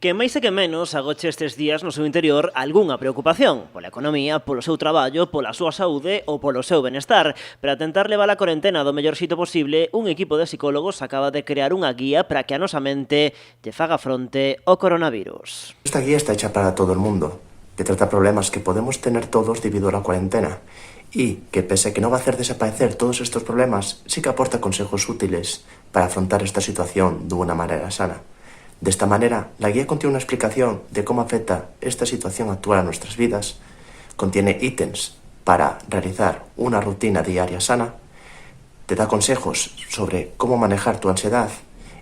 Que máis e que menos agoche estes días no seu interior algunha preocupación pola economía, polo seu traballo, pola súa saúde ou polo seu benestar. Para tentar levar a corentena do mellor xito posible, un equipo de psicólogos acaba de crear unha guía para que a nosa mente lle faga fronte ao coronavirus. Esta guía está hecha para todo el mundo, que trata problemas que podemos tener todos debido a la cuarentena y que, pese a que no va a hacer desaparecer todos estos problemas, sí que aporta consejos útiles para afrontar esta situación de una manera sana. De esta manera, la guía contiene una explicación de cómo afecta esta situación actual a nuestras vidas, contiene ítems para realizar una rutina diaria sana, te da consejos sobre cómo manejar tu ansiedad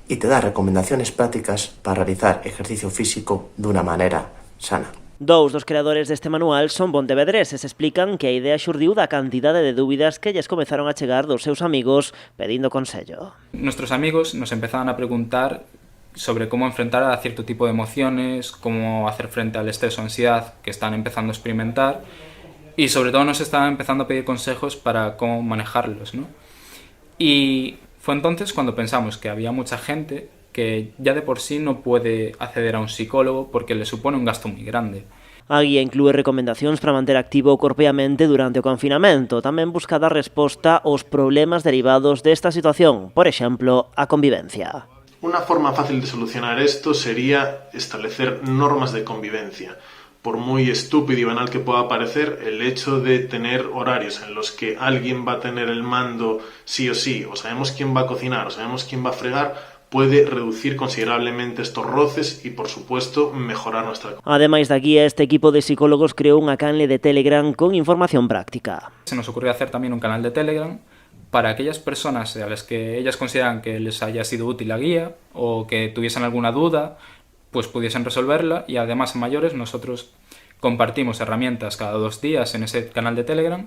y te da recomendaciones prácticas para realizar ejercicio físico de una manera sana. Dous dos creadores deste manual son pontevedreses, explican que a idea xurdiu da cantidade de dúbidas que lles comezaron a chegar dos seus amigos pedindo consello. Nuestros amigos nos empezaban a preguntar sobre cómo enfrentar a cierto tipo de emociones, cómo hacer frente al estrés o ansiedad que están empezando a experimentar y sobre todo nos estaban empezando a pedir consejos para cómo manejarlos, ¿no? Y fue entonces cuando pensamos que había mucha gente que ya de por sí no puede acceder a un psicólogo porque le supone un gasto moi grande. A guía inclúe recomendacións para manter activo o corpo e a mente durante o confinamento. Tamén busca dar resposta aos problemas derivados desta situación, por exemplo, a convivencia. Una forma fácil de solucionar esto sería establecer normas de convivencia. Por muy estúpido y banal que pueda parecer, el hecho de tener horarios en los que alguien va a tener el mando sí o sí, o sabemos quién va a cocinar, o sabemos quién va a fregar, puede reducir considerablemente estos roces y, por supuesto, mejorar nuestra... Ademais da guía, este equipo de psicólogos creou unha canle de Telegram con información práctica. Se nos ocurrió hacer también un canal de Telegram para aquellas personas a las que ellas consideran que les haya sido útil la guía o que tuviesen alguna duda, pues pudiesen resolverla, y además a mayores nosotros compartimos herramientas cada 2 días en ese canal de Telegram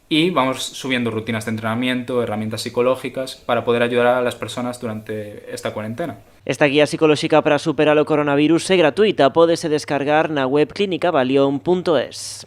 y vamos subiendo rutinas de entrenamiento, herramientas psicológicas para poder ayudar a las personas durante esta cuarentena. Esta guía psicolóxica para superar o coronavirus é gratuita, pódese descargar na web clinicavalion.es.